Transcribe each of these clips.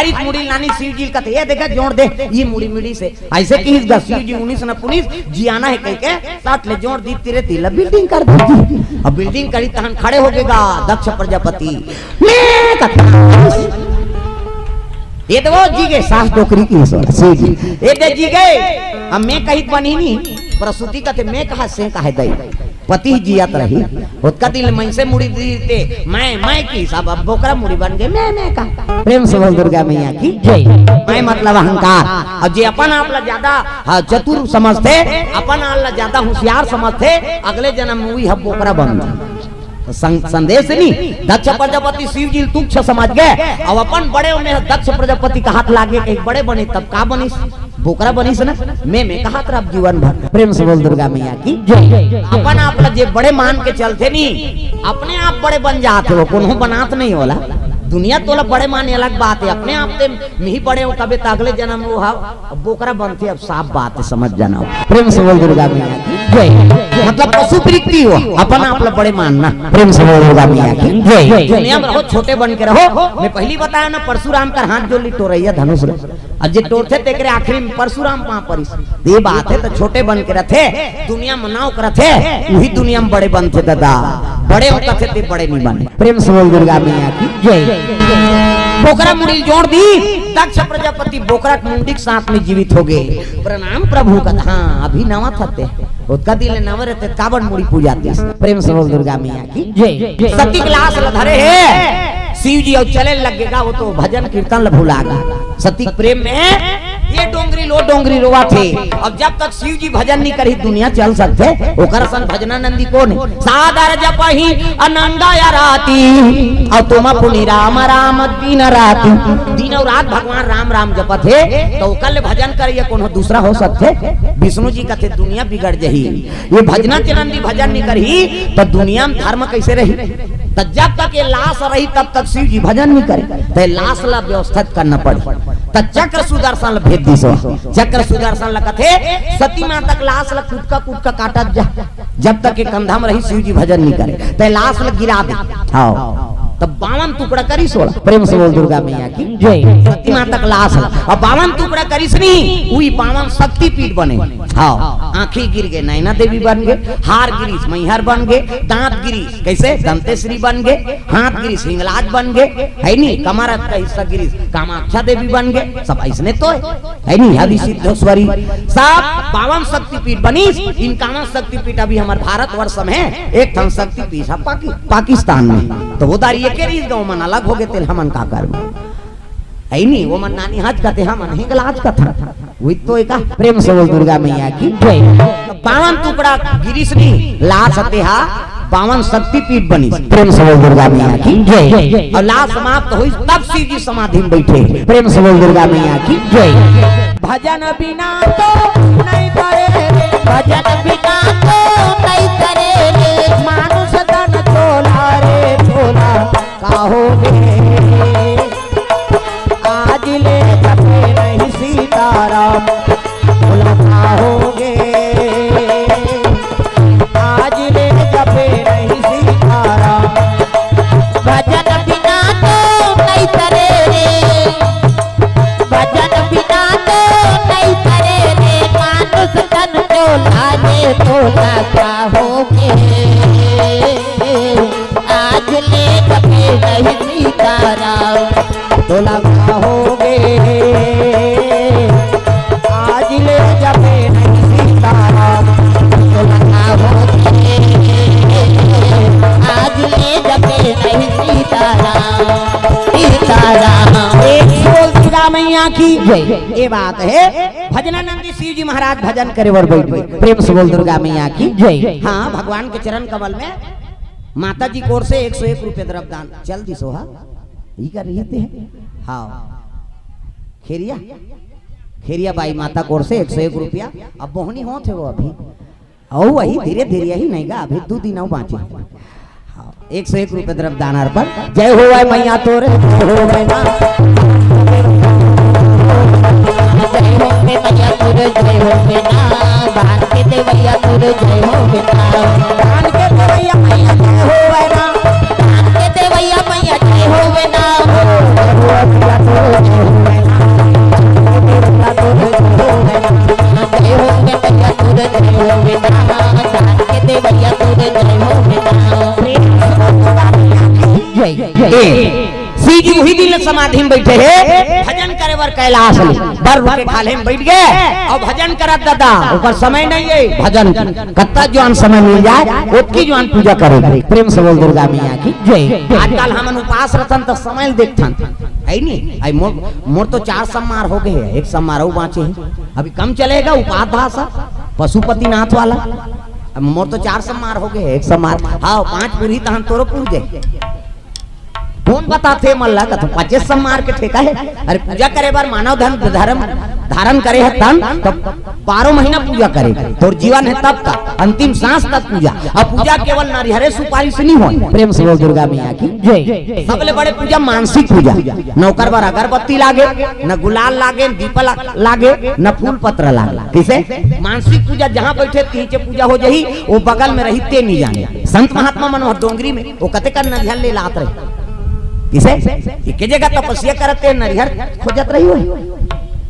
हरित मुड़ी लानी शिव जी का ये देखा जोड़ दे ये मुड़ी मुड़ी से ऐसे की शिव जी 19 न 19 जियाना है कह के साथ ले जोड़ दी तेरे तिल बिल्डिंग कर दी। अब बिल्डिंग करी तहन खड़े हो गएगा दक्ष प्रजापति ये तो वो जी गए सास डोकरी की शिव जी ये दे जी गए। अब मैं कही बनी नहीं प्रसूति का मैं कहा से कहा दई पति जियात रही उसका दिल मैं से मुड़ी दीते मैं की सब अब बोकरा मुड़ी बन गए मैं का प्रेम से बोल दुर्गा मैया की जय। मैं मतलब अहंकार और जे अपन आप ज्यादा चतुर समझते अपन आप ज्यादा होशियार समझते अगले जन्म में वही बोकरा बन संदेश नहीं दक्ष प्रजापति शिव जी तुच्छ समझ गए। अब अपन बड़े में दक्ष प्रजापति का हाथ लागे कहीं बड़े बने तब का बनिस बोकरा बनिस ना मैं कहा तरफ जीवन भर प्रेम से बोल दुर्गा मैया की जय। अपन आप जे बड़े मान के चलते नहीं अपने आप बड़े बन जाते हो कोनो बनात नहीं होला दुनिया तोला बड़े माने अलग बात है अपने आप ते मी बड़े हो कभी अगले जन्म वो बोकरा बनते अब साफ बात है समझ जाना प्रेम से बोल दुर्गा मैया की जय। मतलब पशु प्रीति हो अपन आप बड़े मानना प्रेम से बोल दुर्गा मैया की जय। दुनिया में रहो छोटे बन के रहो। मैं पहली बताया ना परशुराम का हाथ जो लिटो रही है धनुष जे टोरथे तेरे आखिरी में परशुराम वहां पर ये बात है तो छोटे बन के रथे दुनिया मनाओ कर रथे वही दुनिया में बड़े बनते दादा बड़े होता थे बड़े नहीं बने प्रेम से बोल दुर्गा मैया की जय। बोकरा मुड़ी जोड़ दी दक्ष प्रजापति बोकरा मुंडी के साथ में जीवित हो गए। प्रणाम प्रभु का हाँ अभी नवा थते उसका दिल नव रहते काबड़ मुड़ी पूजाते प्रेम से बोल दुर्गा मैया की जय। सती क्लास धरे है शिव जी और चले लगेगा वो तो भजन कीर्तन भूलागा सती प्रेम में ये डोंगरी लो डोंगरी रोवा थे। अब जब तक शिव जी भजन नहीं करी दुनिया चल सकते ओकर सन भजनानंदी कौन सादर जपही अनंदा या राती और तुम पुनि राम राम दिन राती दिन और रात भगवान राम राम जपत है तो कल भजन करिए कौन दूसरा हो सकते विष्णु जी कहते दुनिया बिगड़ जही ये भजनानंदी भजन नहीं करी तो दुनिया में धर्म कैसे रही तो जब तक ये लाश रही तब तक शिव जी भजन नहीं करे तो लाश ला व्यवस्थित करना पड़ी तो चक्र सुदर्शन भेद दी सो चक्र सुदर्शन लखते सती मां तक लाश ला कूद का काटत जा जब तक ये कंधा में रही शिव जी भजन नहीं करे तो लाश ला गिरा दे हाँ तब 52 टुकड़ा करी सोला प्रेम से बोल दुर्गा मैया की जय। सती मां तक लाश और 52 टुकड़ा करीस नहीं वही 52 शक्ति पीठ बने हाँ आंखें गिर गए नैना देवी बन गए हार गिरीश मैहर बन गए दांत गिरीश कैसे दंतेश्वरी बन गए हाथ गिरीश हिंगलाज बन गए है नहीं कमर का हिस्सा गिरीश कामाक्षा देवी बन गए सब ऐसने तो है नहीं हरि सिद्धेश्वरी सब 52 शक्ति पीठ बनी। इन 51 शक्ति पीठ अभी हमारे भारतवर्ष में एक थन शक्ति पीठ पाकिस्तान में तो वो दारी के रीज गाँव मन अलग हो गए तेल हमन का कर है नहीं वो मन नानी हज का थे हमन हिंगलाज का था वही तो एक प्रेम से बोल दुर्गा मैया की जय। 52 टुकड़ा गिरीश नहीं लाश तेहा 52 शक्ति पीठ बनी प्रेम से बोल दुर्गा मैया की जय। और लाश समाप्त हुई तब शिव जी समाधि में बैठे प्रेम से बोल दुर्गा मैया की जय। भजन बिना तो नहीं करे भजन बिना तो नहीं करे मानुष तन चोला रे चोला काहोगे आज ले जपे नहीं सीताराम बोला काहोगे आज ले जपे नहीं सीताराम भजन बिना तो नहीं करे रे भजन बिना तो नहीं करे रे मानुष तन चोला रे चोला काहोगे आज ले जपे नहीं सीताराम तोला काहोगे आज ले जपे नहीं सीताराम तोला काहोगे आज ले जपे नहीं सीताराम दुर्गा मैया की जय। ये बात है भजनानंदी शिव जी महाराज भजन करे वर बैठ गए प्रेम से बोल दुर्गा मैया की जय। हाँ भगवान के चरण कमल में माता जी की ओर से 101 रुपये द्रव्यदान चल दी सोहा ही कर रही थे हाँ खेरिया बाई माता कोर से 101 रुपया अब बोहनी हो थे वो अभी और वही धीरे धीरे ही नहीं गा अभी 2 दिन बाँचे 101 रुपये द्रव्यदान अर्पण जय हो वह मैया तोरे जय हो मैया तुर जय हो बेटा बान के देवैया तुर जय हो बेटा बान के देवैया मैया जय हो बेटा बान के देवैया मैया जय हो बेटा बेटा जान के देवैया तोरे जय हो बेटा जय सी जी वही दिन समाधि में बैठे है भजन करे बर कैलाश बर के खाले में बैठ गए और भजन करत दादा ऊपर समय नहीं है भजन कत्ता जवान समय मिल जाए ओतकी जवान पूजा करे प्रेम से बोल दुर्गा मैया की जय। आजकल हमन उपास रतन तो समय देखथन है नहीं आई मोर तो 4 सम्मार हो गए हैं, एक समारोह बाँचे है अभी कम चलेगा उपास भाषा पशुपति नाथ वाला मोर तो 4 सम्मार हो गए, एक सम्मार हाँ 5 पूरी तहन तोरो पूजे कौन बताते मल्ला का तो 25 सम्मार के ठेका है। अरे पूजा करे बार मानव धर्म धारण करे है तन तब 12 महीना पूजा करे तो जीवन है तब का अंतिम सांस तक पूजा। अब पूजा केवल नारिहरे सुपारी से नहीं हो। प्रेम से बोल दुर्गा मैया की जय। सबले बड़े पूजा मानसिक पूजा नौकर बार अगरबत्ती लागे न गुलाल लागे दीपक लागे न फूल पत्र लागे किसे मानसिक पूजा जहाँ बैठे तीचे पूजा हो जाही वो बगल में रही ते नहीं जाने संत महात्मा मनोहर डोंगरी में वो कते कर नरिहर ले लात रहे किसे एक जगह तपस्या करते नरिहर खोजत रही हो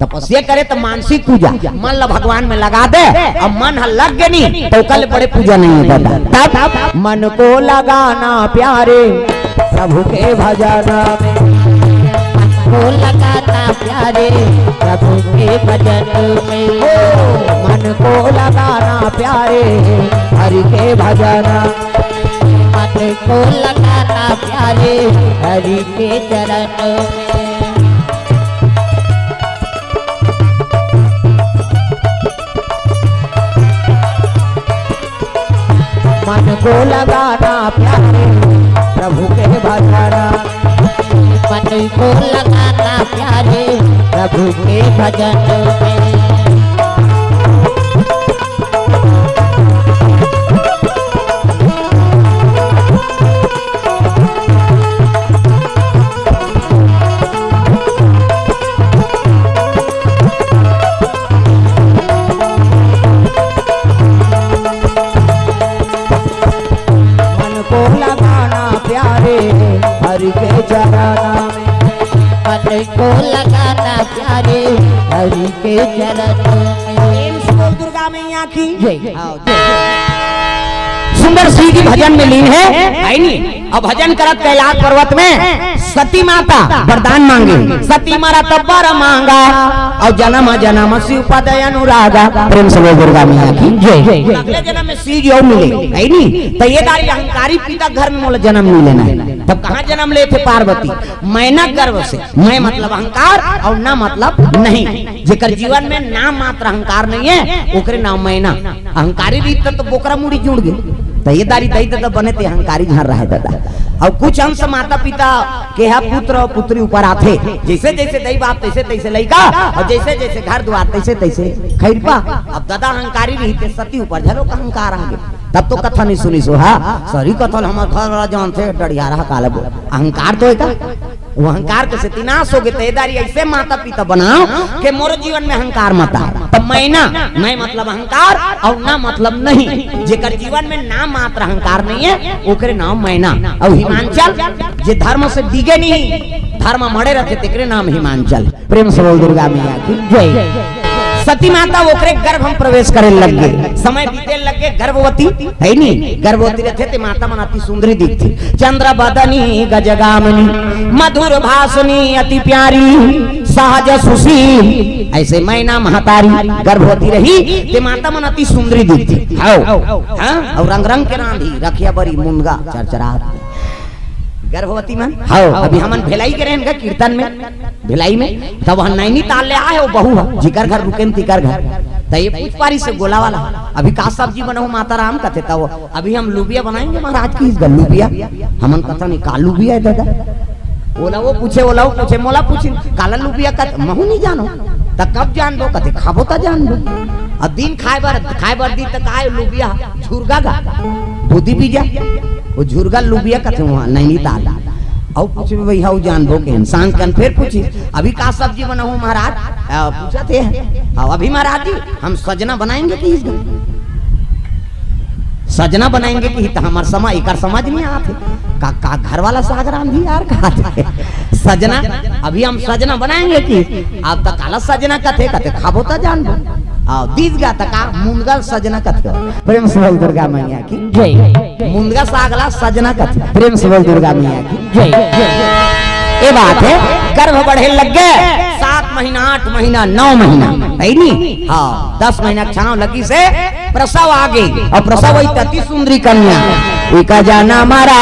तपस्या करे तो मानसिक पूजा मन ला भगवान में लगा दे अब मन लग गए नहीं तो कल बड़े पूजा नहीं होता तब मन को लगाना प्यारे प्रभु के भजना को लगाना प्यारे प्रभु के भजन में मन को लगाना प्यारे हरि के भजना मन को लगाना प्यारे हरि के चरण में मन को लगाना प्यारे प्रभु के भजना मन को लगाना प्यारे प्रभु के भजन में हरि के चरण मन को लगाना प्यारे हरि के चरण में दुर्गा मैया की सुंदर सी जी भजन में लीन है नहीं। अब भजन करत कैलाश पर्वत में सती माता वरदान मांगे सती मारा तब्बर मांगा और जन्म जन्म शिव पद अनुरागा। प्रेम से बोल दुर्गा मैया की जय। अगले जन्म में सी जी और मिले है नहीं तो ये दारी अहंकारी पिता घर में मोला जन्म नहीं लेना है। तब कहाँ जन्म ले थे पार्वती मैना गर्भ से मैं मतलब अहंकार और ना मतलब नहीं जेकर जीवन में नाम मात्र अहंकार नहीं है ओकरे नाम मैना अहंकारी रीत तो बोकरा मुड़ी जुड़ गए तो ये दारी दई दादा बने थे अहंकारी घर रहे दादा। और कुछ अंश माता पिता के यहाँ पुत्र और पुत्री ऊपर आते जैसे जैसे दई बाप तैसे तैसे लइका और जैसे जैसे घर द्वार तैसे तैसे खैरपा। अब दादा अहंकारी रही थे सती ऊपर झलो का अहंकार आ गए तब तो कथा नहीं सुनी सो हा सरी कथन हमारे घर वाला जान थे डरिया रहा काले अहंकार तो है वो अहंकार के सतीनाश हो गए तेदारी ऐसे माता पिता बनाओ कि मोर जीवन में अहंकार मत आए। तब मैना मैं मतलब अहंकार और ना मतलब नहीं जेकर जीवन में नाम मात्र अहंकार नहीं है ओकरे नाम मैना। और हिमांचल जे धर्म से डिगे नहीं धर्म मड़े रहते तेकरे नाम हिमांचल। प्रेम से बोल दुर्गा मैया की जय। सती माता ओकरे गर्भ हम प्रवेश करे लग गए समय बीते लग गए गर्भवती है नहीं गर्भवती रहते थे माता मनाती सुंदरी दिखती चंद्र बदनी गजगामिनी मधुर भाषणी अति प्यारी सहज सुशील ऐसे मैना महतारी गर्भवती रही ते माता मनाती सुंदरी दिखती और रंग रंग के रांधी रखिया बड़ी मुनगा चरचरा गर्भवती मन हाँ अभी हमन भिलाई के रहेंगे कीर्तन में भिलाई में तब हम नैनीताल ले आए हो बहू जिकर घर रुके तिकर घर तो ये पूछ पारी से गोला वाला अभी का सब्जी बनाओ माता राम कहते तब अभी हम लुबिया बनाएंगे महाराज की लुबिया हमन कथा नहीं का लुबिया है दादा ओला वो पूछे मोला पूछे काला लुबिया का महू नहीं जानो तब कब जान दो कहते खाबो ता जान दो अब दिन खाए बर दी तक आए लुबिया झुरगा गा बुद्धि भी जा वो झुरगा लुबिया कथे वहाँ नैनीताल और पूछे भैया वो जानबो के इंसान कन फिर पूछी अभी का सब्जी बनाऊं महाराज पूछा थे अभी महाराज जी हम सजना बनाएंगे कि सजना बनाएंगे कि तो हमार समझ एक समझ नहीं आते का घर वाला सागराम भी यार कहते सजना अभी हम सजना बनाएंगे कि आप तक काला सजना कथे खाबो ता जानबो दीज गाता का मुंदगल सजना कथ प्रेम से बोल दुर्गा मैया की जय मुंदगा सागला सजना कथ प्रेम से बोल दुर्गा मैया की जय ये बात है। गर्भ बढ़े लग गए 7 महीना 8 महीना 9 महीना है नी। हाँ 10 महीना छाव लगी से प्रसव आ गई और प्रसव हुई अति सुंदरी कन्या इका जाना मारा